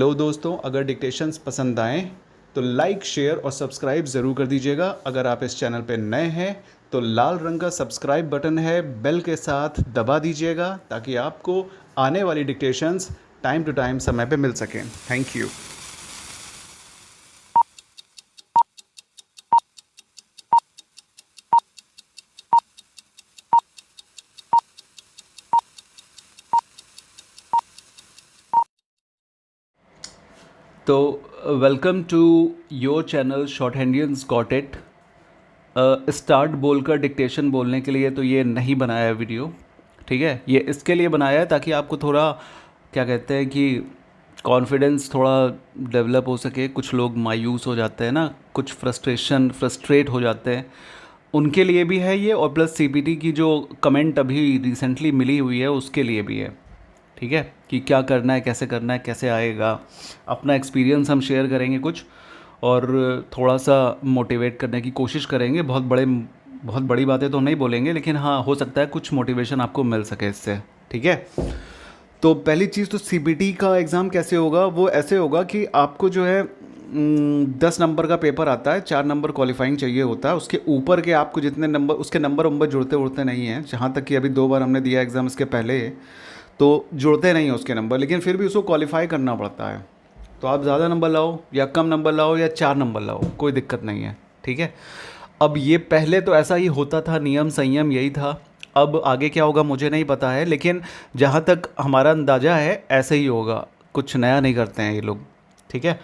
Hello दोस्तों, अगर dictations पसंद आएँ तो लाइक, शेयर और सब्सक्राइब ज़रूर कर दीजिएगा। अगर आप इस चैनल पे नए हैं तो लाल रंग का सब्सक्राइब बटन है, बेल के साथ दबा दीजिएगा ताकि आपको आने वाली डिक्टेशंस टाइम टू टाइम समय पे मिल सकें। Thank you. तो welcome to your channel short handians got it. Start बोलकर डिक्टेशन बोलने के लिए तो ये नहीं बनाया है वीडियो, ठीक है। ये इसके लिए बनाया है ताकि आपको थोड़ा क्या कहते हैं कि कॉन्फिडेंस थोड़ा डेवलप हो सके। कुछ लोग मायूस हो जाते हैं ना, कुछ फ्रस्ट्रेट हो जाते हैं, उनके लिए भी है ये। और प्लस सीपीटी की जो कमेंट अभी रिसेंटली मिली हुई है उसके लिए भी है, ठीक है, कि क्या करना है, कैसे करना है, कैसे आएगा। अपना एक्सपीरियंस हम शेयर करेंगे कुछ, और थोड़ा सा मोटिवेट करने की कोशिश करेंगे। बहुत बड़ी बातें तो नहीं बोलेंगे, लेकिन हाँ, हो सकता है कुछ मोटिवेशन आपको मिल सके इससे, ठीक है। तो पहली चीज़ तो सीबीटी का एग्ज़ाम कैसे होगा, वो ऐसे होगा कि आपको जो है 10 नंबर का पेपर आता है, 4 नंबर क्वालिफाइंग चाहिए होता है। उसके ऊपर के आपको जितने नंबर, उसके नंबर जुड़ते उड़ते नहीं हैं। जहाँ तक कि अभी 2 बार हमने दिया एग्ज़ाम इसके पहले, तो जुड़ते नहीं हैं उसके नंबर, लेकिन फिर भी उसको क्वालिफाई करना पड़ता है। तो आप ज़्यादा नंबर लाओ या कम नंबर लाओ या 4 नंबर लाओ, कोई दिक्कत नहीं है, ठीक है। अब ये पहले तो ऐसा ही होता था, नियम संयम यही था। अब आगे क्या होगा मुझे नहीं पता है, लेकिन जहाँ तक हमारा अंदाज़ा है ऐसे ही होगा। कुछ नया नहीं करते हैं ये लोग, ठीक है।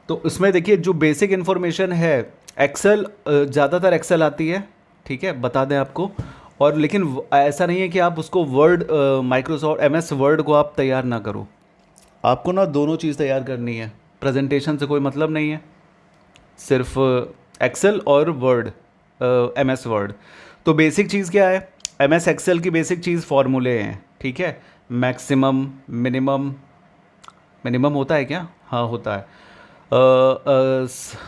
तो इसमें देखिए जो बेसिक इन्फॉर्मेशन है, एक्सेल, ज़्यादातर एक्सेल आती है, ठीक है, बता दें आपको। और लेकिन ऐसा नहीं है कि आप उसको वर्ड, माइक्रोसॉफ्ट एमएस वर्ड को आप तैयार ना करो। आपको ना दोनों चीज़ तैयार करनी है। प्रेजेंटेशन से कोई मतलब नहीं है, सिर्फ एक्सेल और वर्ड, एमएस वर्ड। तो बेसिक चीज़ क्या है, एमएस एक्सेल की बेसिक चीज़ फार्मूले हैं, ठीक है। मैक्सिमम, मिनिमम, मिनिमम होता है क्या, हाँ होता है।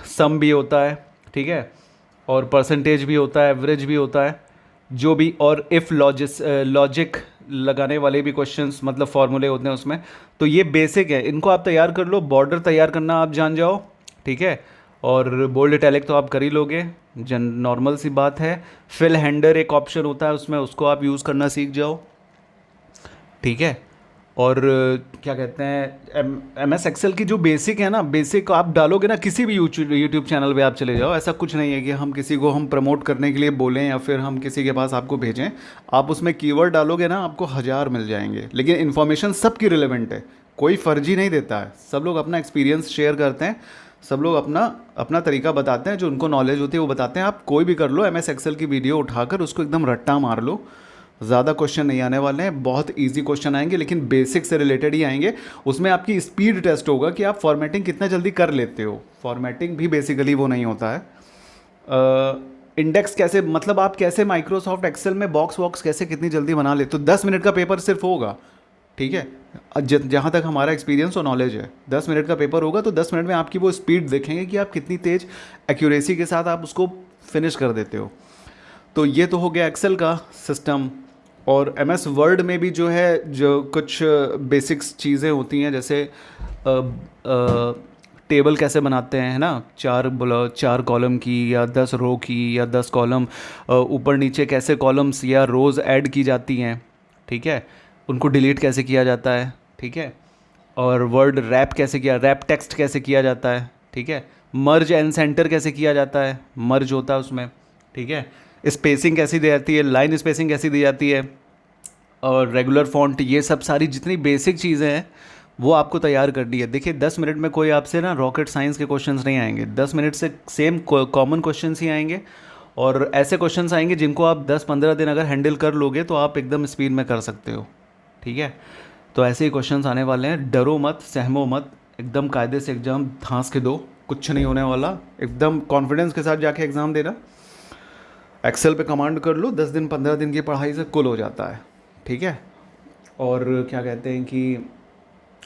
सम भी होता है, ठीक है, और परसेंटेज भी होता है, एवरेज भी होता है, जो भी। और इफ़ लॉजिक लगाने वाले भी क्वेश्चंस, मतलब फार्मूले होते हैं उसमें। तो ये बेसिक है, इनको आप तैयार कर लो। बॉर्डर तैयार करना आप जान जाओ, ठीक है। और बोल्ड इटैलिक तो आप कर ही लोगे, जन नॉर्मल सी बात है। फिल हैंडर एक ऑप्शन होता है उसमें, उसको आप यूज़ करना सीख जाओ, ठीक है। और क्या कहते हैं, एम एस एक्सेल की जो बेसिक है ना, बेसिक आप डालोगे ना, किसी भी यूट्यूब चैनल पे आप चले जाओ। ऐसा कुछ नहीं है कि हम किसी को हम प्रमोट करने के लिए बोलें या फिर हम किसी के पास आपको भेजें। आप उसमें कीवर्ड डालोगे ना, आपको 1000 मिल जाएंगे, लेकिन इन्फॉर्मेशन सबकी रिलेवेंट है। कोई फर्जी नहीं देता है, सब लोग अपना एक्सपीरियंस शेयर करते हैं, सब लोग अपना अपना तरीका बताते हैं, जो उनको नॉलेज होती है वो बताते हैं। आप कोई भी कर लो, एम एस एक्सेल की वीडियो उठाकर उसको एकदम रट्टा मार लो। ज़्यादा क्वेश्चन नहीं आने वाले हैं, बहुत इजी क्वेश्चन आएंगे, लेकिन बेसिक से रिलेटेड ही आएंगे। उसमें आपकी स्पीड टेस्ट होगा कि आप फॉर्मेटिंग कितना जल्दी कर लेते हो। फॉर्मेटिंग भी बेसिकली वो नहीं होता है। इंडेक्स कैसे, मतलब आप कैसे माइक्रोसॉफ्ट एक्सेल में बॉक्स वॉक्स कैसे कितनी जल्दी बना लेते हो। 10 मिनट का पेपर सिर्फ होगा, ठीक है। जहाँ तक हमारा एक्सपीरियंस और नॉलेज है, 10 मिनट का पेपर होगा, तो 10 मिनट में आपकी वो स्पीड देखेंगे कि आप कितनी तेज़ एक्यूरेसी के साथ आप उसको फिनिश कर देते हो। तो ये तो हो गया एक्सेल का सिस्टम। और एम एस वर्ड में भी जो है, जो कुछ बेसिक्स चीज़ें होती हैं, जैसे टेबल कैसे बनाते हैं, है ना, 4 कॉलम की या 10 रो की या 10 कॉलम, ऊपर नीचे कैसे कॉलम्स या रोज़ ऐड की जाती हैं, ठीक है। उनको डिलीट कैसे किया जाता है, ठीक है। और वर्ड रैप कैसे किया, रैप टेक्स्ट कैसे किया जाता है, ठीक है। मर्ज एंड सेंटर कैसे किया जाता है, मर्ज होता है उसमें, ठीक है। स्पेसिंग कैसी दी जाती है, लाइन स्पेसिंग कैसी दी जाती है, और रेगुलर फॉन्ट, ये सब सारी जितनी बेसिक चीज़ें हैं वो आपको तैयार करनी है। देखिए 10 मिनट में कोई आपसे ना रॉकेट साइंस के क्वेश्चंस नहीं आएंगे, 10 मिनट से सेम कॉमन क्वेश्चंस ही आएंगे। और ऐसे क्वेश्चंस आएंगे जिनको आप 10-15 दिन अगर हैंडल कर लोगे तो आप एकदम स्पीड में कर सकते हो, ठीक है। तो ऐसे ही क्वेश्चंस आने वाले हैं, डरो मत, सहमो मत, एकदम कायदे से एग्ज़ाम धांस के दो, कुछ नहीं होने वाला। एकदम कॉन्फिडेंस के साथ जाके एग्ज़ाम देना। एक्सेल पे कमांड कर लो, 10 दिन 15 दिन की पढ़ाई से कुल हो जाता है, ठीक है। और क्या कहते हैं कि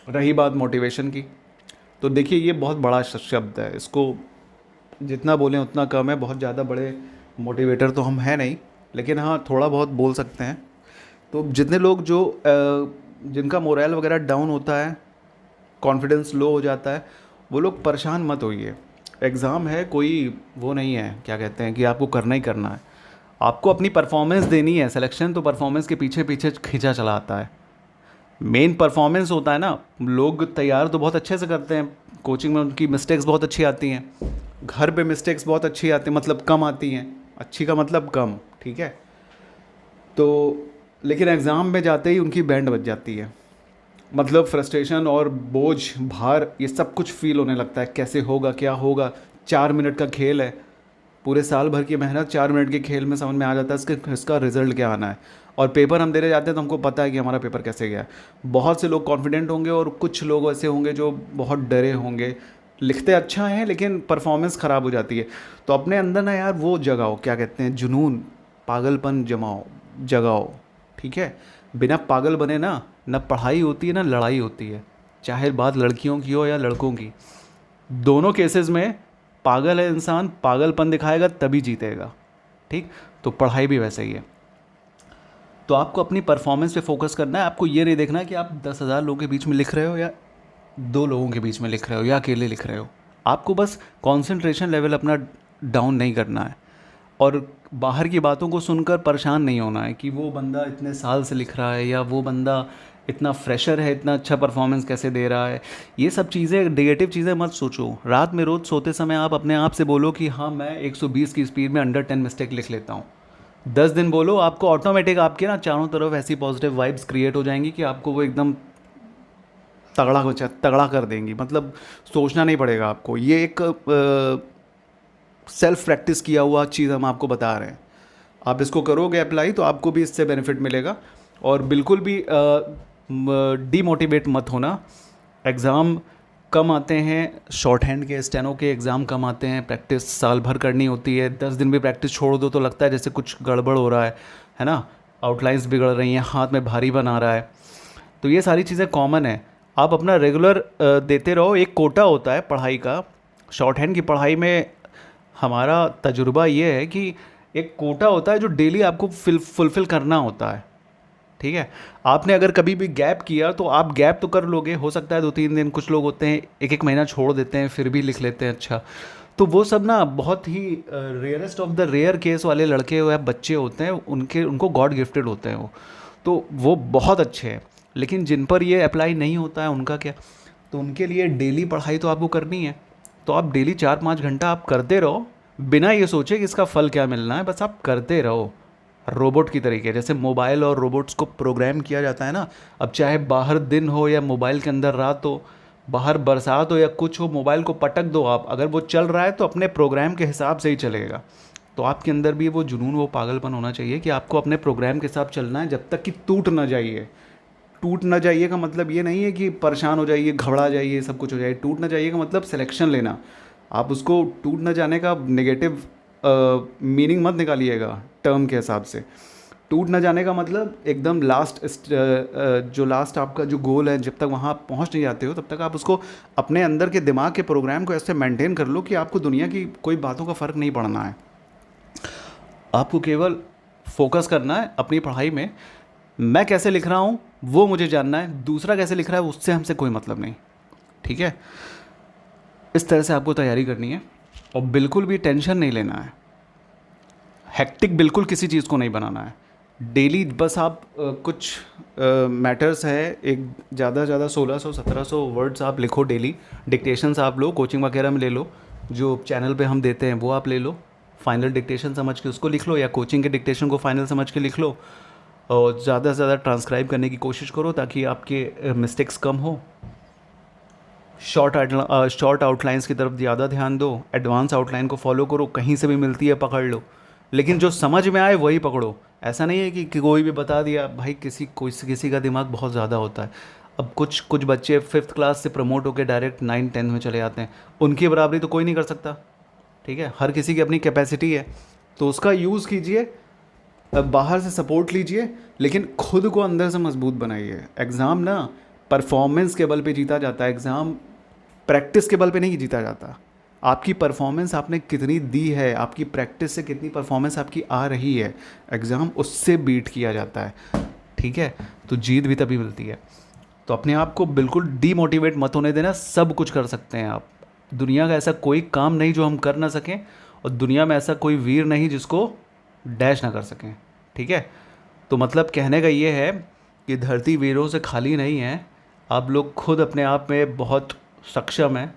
रही बात मोटिवेशन की, तो देखिए ये बहुत बड़ा शब्द है, इसको जितना बोलें उतना कम है। बहुत ज़्यादा बड़े मोटिवेटर तो हम हैं नहीं, लेकिन हाँ थोड़ा बहुत बोल सकते हैं। तो जितने लोग जो जिनका मोरल वगैरह डाउन होता है, कॉन्फिडेंस लो हो जाता है, वो लोग परेशान मत होइए। एग्ज़ाम है, कोई वो नहीं है, क्या कहते हैं कि आपको करना ही करना है, आपको अपनी परफॉर्मेंस देनी है। सिलेक्शन तो परफॉर्मेंस के पीछे पीछे खींचा चला आता है, मेन परफॉर्मेंस होता है ना। लोग तैयार तो बहुत अच्छे से करते हैं, कोचिंग में उनकी मिस्टेक्स बहुत अच्छी आती हैं, घर पे मिस्टेक्स बहुत अच्छी आती हैं, मतलब कम आती हैं, अच्छी का मतलब कम, ठीक है। तो लेकिन एग्ज़ाम में जाते ही उनकी बैंड बज जाती है, मतलब फ्रस्ट्रेशन और बोझ, भार, ये सब कुछ फील होने लगता है, कैसे होगा, क्या होगा। 4 मिनट का खेल है, पूरे साल भर की मेहनत 4 मिनट के खेल में समझ में आ जाता है इसका रिज़ल्ट क्या आना है। और पेपर हम देने जाते हैं तो हमको पता है कि हमारा पेपर कैसे गया। बहुत से लोग कॉन्फिडेंट होंगे और कुछ लोग ऐसे होंगे जो बहुत डरे होंगे, लिखते अच्छा हैं लेकिन परफॉर्मेंस ख़राब हो जाती है। तो अपने अंदर ना यार वो जगाओ, क्या कहते हैं, जुनून, पागलपन जगाओ, ठीक है। बिना पागल बने ना पढ़ाई होती है ना लड़ाई होती है, चाहे बात लड़कियों की हो या लड़कों की। दोनों केसेस में पागल है इंसान, पागलपन दिखाएगा तभी जीतेगा, ठीक। तो पढ़ाई भी वैसे ही है। तो आपको अपनी परफॉर्मेंस पे फोकस करना है, आपको ये नहीं देखना कि आप 10,000 लोगों के बीच में लिख रहे हो या 2 लोगों के बीच में लिख रहे हो या अकेले लिख रहे हो। आपको बस कंसंट्रेशन लेवल अपना डाउन नहीं करना है, और बाहर की बातों को सुनकर परेशान नहीं होना है कि वो बंदा इतने साल से लिख रहा है या वो बंदा इतना फ्रेशर है, इतना अच्छा परफॉर्मेंस कैसे दे रहा है। ये सब चीज़ें, नेगेटिव चीज़ें मत सोचो। रात में रोज़ सोते समय आप अपने आप से बोलो कि हाँ मैं 120 की स्पीड में अंडर 10 मिस्टेक लिख लेता हूँ। 10 दिन बोलो, आपको ऑटोमेटिक आपके ना चारों तरफ ऐसी पॉजिटिव वाइब्स क्रिएट हो जाएंगी कि आपको वो एकदम तगड़ा कर देंगी, मतलब सोचना नहीं पड़ेगा आपको। ये एक सेल्फ प्रैक्टिस किया हुआ चीज़ हम आपको बता रहे हैं, आप इसको करोगे अप्लाई तो आपको भी इससे बेनिफिट मिलेगा। और बिल्कुल भी डीमोटिवेट मत होना। एग्ज़ाम कम आते हैं, शॉर्ट हैंड के, स्टेनो के एग्ज़ाम कम आते हैं, प्रैक्टिस साल भर करनी होती है। 10 दिन भी प्रैक्टिस छोड़ दो तो लगता है जैसे कुछ गड़बड़ हो रहा है ना, आउटलाइंस बिगड़ रही हैं, हाथ में भारी बना रहा है। तो ये सारी चीज़ें कॉमन है, आप अपना रेगुलर देते रहो। एक कोटा होता है पढ़ाई का, शॉर्ट हैंड की पढ़ाई में हमारा तजुर्बा ये है कि एक कोटा होता है जो डेली आपको फुलफ़िल करना होता है, ठीक है। आपने अगर कभी भी गैप किया तो आप गैप तो कर लोगे, हो सकता है 2-3 दिन, कुछ लोग होते हैं 1-1 महीना छोड़ देते हैं फिर भी लिख लेते हैं अच्छा। तो वो सब ना बहुत ही rarest of the rare case वाले लड़के या बच्चे होते हैं, उनको गॉड गिफ्टेड होते हैं वो, तो वो बहुत अच्छे हैं। लेकिन जिन पर ये अप्लाई नहीं होता है उनका क्या, तो उनके लिए डेली पढ़ाई तो आपको करनी है। तो आप डेली 4-5 घंटा आप करते रहो, बिना ये सोचे कि इसका फल क्या मिलना है, बस आप करते रहो रोबोट की तरीके। जैसे मोबाइल और रोबोट्स को प्रोग्राम किया जाता है ना, अब चाहे बाहर दिन हो या मोबाइल के अंदर रात हो, बाहर बरसात हो या कुछ हो, मोबाइल को पटक दो आप, अगर वो चल रहा है तो अपने प्रोग्राम के हिसाब से ही चलेगा। तो आपके अंदर भी वो जुनून, वो पागलपन होना चाहिए कि आपको अपने प्रोग्राम के साथ चलना है जब तक कि टूट ना जाइए। टूट ना जाइए का मतलब ये नहीं है कि परेशान हो जाइए, घबरा जाइए, सब कुछ हो जाए। टूट ना जाइए का मतलब सिलेक्शन लेना। आप उसको टूट ना जाने का नेगेटिव मीनिंग मत निकालिएगा टर्म के हिसाब से। टूट ना जाने का मतलब एकदम लास्ट जो लास्ट आपका जो गोल है, जब तक वहाँ आप पहुँच नहीं जाते हो तब तक आप उसको अपने अंदर के दिमाग के प्रोग्राम को ऐसे मेंटेन कर लो कि आपको दुनिया की कोई बातों का फ़र्क नहीं पड़ना है। आपको केवल फोकस करना है अपनी पढ़ाई में। मैं कैसे लिख रहा हूँ वो मुझे जानना है, दूसरा कैसे लिख रहा है उससे हमसे कोई मतलब नहीं, ठीक है। इस तरह से आपको तैयारी करनी है और बिल्कुल भी टेंशन नहीं लेना है, हेक्टिक बिल्कुल किसी चीज़ को नहीं बनाना है। डेली बस आप कुछ मैटर्स है, एक ज़्यादा से ज़्यादा 1600-1700 वर्ड्स आप लिखो डेली। डिक्टेशंस आप लो, कोचिंग वगैरह में ले लो, जो चैनल पे हम देते हैं वो आप ले लो, फाइनल डिक्टेशन समझ के उसको लिख लो, या कोचिंग के डिक्टेशन को फाइनल समझ के लिख लो। और ज़्यादा से ज़्यादा ट्रांसक्राइब करने की कोशिश करो ताकि आपके मिस्टेक्स कम हो। शॉर्ट आउटलाइंस की तरफ ज़्यादा ध्यान दो, एडवांस आउटलाइन को फॉलो करो, कहीं से भी मिलती है पकड़ लो, लेकिन जो समझ में आए वही पकड़ो। ऐसा नहीं है कि कोई भी बता दिया, भाई किसी का दिमाग बहुत ज़्यादा होता है। अब कुछ बच्चे 5th क्लास से प्रमोट होकर डायरेक्ट 9-10 में चले जाते हैं, उनकी बराबरी तो कोई नहीं कर सकता, ठीक है। हर किसी की अपनी कैपेसिटी है, तो उसका यूज़ कीजिए, बाहर से सपोर्ट लीजिए, लेकिन खुद को अंदर से मजबूत बनाइए। एग्ज़ाम ना परफॉर्मेंस के बल पे जीता जाता है, एग्ज़ाम प्रैक्टिस के बल पे नहीं जीता जाता। आपकी परफॉर्मेंस आपने कितनी दी है, आपकी प्रैक्टिस से कितनी परफॉर्मेंस आपकी आ रही है, एग्ज़ाम उससे बीट किया जाता है, ठीक है। तो जीत भी तभी मिलती है। तो अपने आप को बिल्कुल डीमोटिवेट मत होने देना, सब कुछ कर सकते हैं आप। दुनिया का ऐसा कोई काम नहीं जो हम कर ना सकें, और दुनिया में ऐसा कोई वीर नहीं जिसको डैश ना कर सकें, ठीक है। तो मतलब कहने का ये है कि धरती वीरों से खाली नहीं है। आप लोग खुद अपने आप में बहुत सक्षम हैं।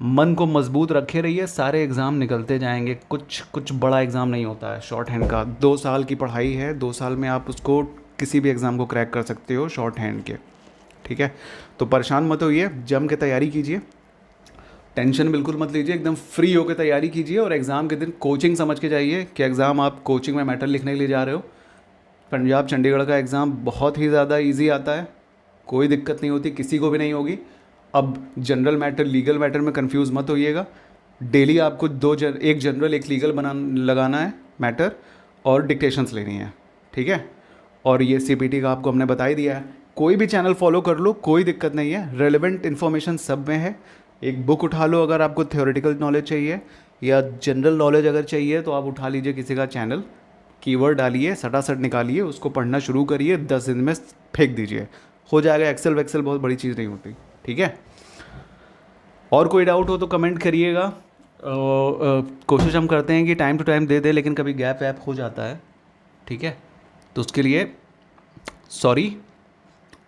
मन को मजबूत रखे रहिए, सारे एग्ज़ाम निकलते जाएंगे। कुछ बड़ा एग्ज़ाम नहीं होता है शॉर्ट हैंड का। 2 साल की पढ़ाई है, 2 साल में आप उसको किसी भी एग्ज़ाम को क्रैक कर सकते हो शॉर्ट हैंड के, ठीक है। तो परेशान मत होइए, जम के तैयारी कीजिए, टेंशन बिल्कुल मत लीजिए, एकदम फ्री होकर तैयारी कीजिए। और एग्ज़ाम के दिन कोचिंग समझ के जाइए कि एग्ज़ाम आप कोचिंग में मैटर लिखने के लिए जा रहे हो। पंजाब चंडीगढ़ का एग्ज़ाम बहुत ही ज़्यादा इजी आता है, कोई दिक्कत नहीं होती, किसी को भी नहीं होगी। अब जनरल मैटर लीगल मैटर में कंफ्यूज मत होइएगा। डेली आपको एक जनरल एक लीगल लगाना है मैटर, और डिक्टेशंस लेनी है, ठीक है। और ये सीपीटी का आपको हमने बता ही दिया है। कोई भी चैनल फॉलो कर लो, कोई दिक्कत नहीं है, रेलेवेंट इन्फॉर्मेशन सब में है। एक बुक उठा लो अगर आपको थ्योरेटिकल नॉलेज चाहिए, या जनरल नॉलेज अगर चाहिए तो आप उठा लीजिए किसी का चैनल, कीवर्ड डालिए, सटासट निकालिए, उसको पढ़ना शुरू करिए, 10 दिन में फेंक दीजिए, हो जाएगा। एक्सेल वैक्सेल बहुत बड़ी चीज़ नहीं होती, ठीक है। और कोई डाउट हो तो कमेंट करिएगा। कोशिश हम करते हैं कि टाइम टू टाइम दे दे, लेकिन कभी गैप वैप हो जाता है, ठीक है। तो उसके लिए सॉरी,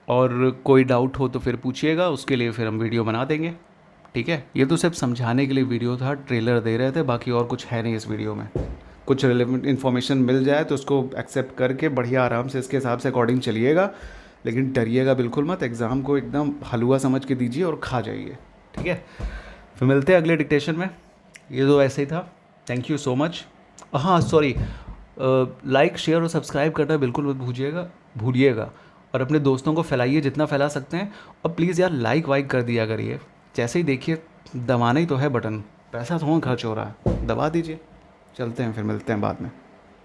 और कोई डाउट हो तो फिर पूछिएगा, उसके लिए फिर हम वीडियो बना देंगे, ठीक है। ये तो सिर्फ समझाने के लिए वीडियो था, ट्रेलर दे रहे थे, बाकी और कुछ है नहीं इस वीडियो में। कुछ रिलेवेंट इन्फॉर्मेशन मिल जाए तो उसको एक्सेप्ट करके बढ़िया आराम से इसके हिसाब से अकॉर्डिंग चलिएगा, लेकिन डरिएगा बिल्कुल मत। एग्ज़ाम को एकदम हलवा समझ के दीजिए और खा जाइए, ठीक है। फिर मिलते हैं अगले डिक्टेशन में। ये तो ऐसे ही था, थैंक यू सो मच। हाँ सॉरी, लाइक शेयर और सब्सक्राइब करना बिल्कुल मत भूलिएगा, और अपने दोस्तों को फैलाइए जितना फैला सकते हैं। और प्लीज़ यार लाइक वाइक कर दिया करिए, जैसे ही देखिए दबाना ही तो है बटन, पैसा थोड़ा खर्च हो रहा है, दबा दीजिए। चलते हैं, फिर मिलते हैं बाद में।